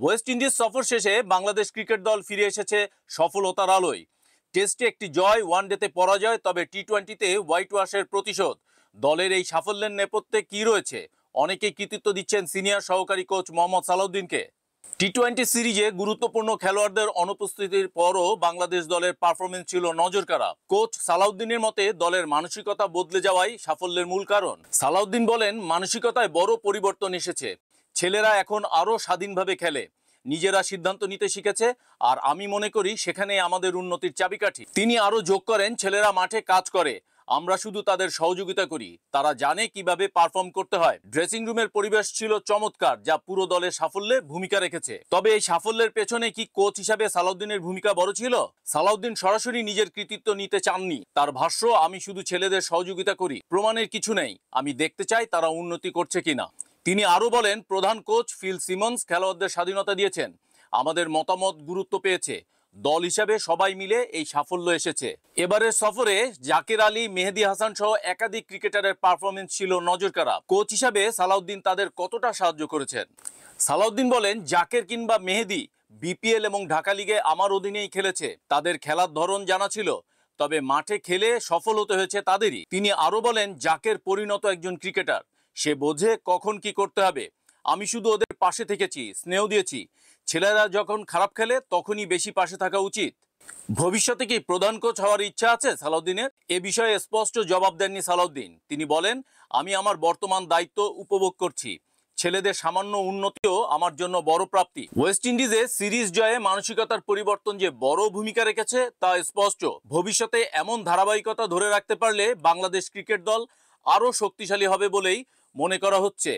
West Indies সফর শেষে Bangladesh cricket দল ফিরে এসেছে সফলতার আলোয়। টেস্টে একটি জয়, ওয়ানডেতে পরাজয়, তবে টি-20তে হোয়াইট ওয়াশের প্রতিশোধ। দলের এই সাফল্যের নেপথ্যে কি রয়েছে? অনেকেই কৃতিত্ব দিচ্ছেন সিনিয়র সহকারী কোচ মোহাম্মদ সালাউদ্দিনকে। টি-20 সিরিজে গুরুত্বপূর্ণ খেলোয়াড়দের অনুপস্থিতির পরও বাংলাদেশ দলের পারফরমেন্স ছিল নজরকাড়া। কোচ সালাউদ্দিনের মতে দলের মানসিকতা বদলে যাওয়াই সাফল্যের মূল কারণ। সালাউদ্দিন বলেন, মানসিকতায় বড় পরিবর্তন এসেছে। ছেলেরা এখন আরও স্বাধীনভাবে খেলে, নিজেরা সিদ্ধান্ত নিতে শিখেছে, আর আমি মনে করি সেখানে আমাদের উন্নতির চাবিকাঠি। তিনি আরও যোগ করেন, ছেলেরা মাঠে কাজ করে, আমরা শুধু তাদের সহযোগিতা করি। তারা জানে কিভাবে পারফর্ম করতে হয়। ড্রেসিং রুমের পরিবেশ ছিল চমৎকার, যা পুরো দলের সাফল্যে ভূমিকা রেখেছে। তবে এই সাফল্যের পেছনে কি কোচ হিসাবে সালাউদ্দিনের ভূমিকা বড় ছিল? সালাউদ্দিন সরাসরি নিজের কৃতিত্ব নিতে চাননি। তার ভাষ্য, আমি শুধু ছেলেদের সহযোগিতা করি, প্রমাণের কিছু নেই, আমি দেখতে চাই তারা উন্নতি করছে কিনা। তিনি আরো বলেন, প্রধান কোচ ফিল সিমন্স খেলোয়াড়দের স্বাধীনতা দিয়েছেন, আমাদের মতামত গুরুত্ব পেয়েছে। দল হিসাবে সবাই মিলে এই সাফল্য এসেছে। এবারের সফরে জাকের আলী, মেহেদী হাসান সহ একাধিক ক্রিকেটারের পারফরমেন্স ছিল নজরকাড়া। কোচ হিসাবে সালাউদ্দিন তাদের কতটা সাহায্য করেছেন? সালাউদ্দিন বলেন, জাকের কিংবা মেহেদী বিপিএল এবং ঢাকা লিগে আমার অধীনেই খেলেছে। তাদের খেলার ধরন জানা ছিল, তবে মাঠে খেলে সফল হতে হয়েছে তাদেরই। তিনি আরো বলেন, জাকের পরিণত একজন ক্রিকেটার, সে বোঝে কখন কি করতে হবে। আমি শুধু ওদের পাশে থেকেছি, স্নেহ দিয়েছি। ছেলেরা যখন খারাপ খেলে তখনই বেশি পাশে থাকা উচিত। ভবিষ্যতে কি প্রধান কোচ হওয়ার ইচ্ছা আছে সালাউদ্দিনের? এ বিষয়ে স্পষ্ট জবাব দেননি সালাউদ্দিন। তিনি বলেন, আমি আমার বর্তমান দায়িত্ব উপভোগ করছি, ছেলেদের সামান্য উন্নতিও আমার জন্য বড় প্রাপ্তি। ওয়েস্ট ইন্ডিজে সিরিজ জয়ে মানসিকতার পরিবর্তন যে বড় ভূমিকা রেখেছে তা স্পষ্ট। ভবিষ্যতে এমন ধারাবাহিকতা ধরে রাখতে পারলে বাংলাদেশ ক্রিকেট দল আরও শক্তিশালী হবে বলেই মনে করা হচ্ছে।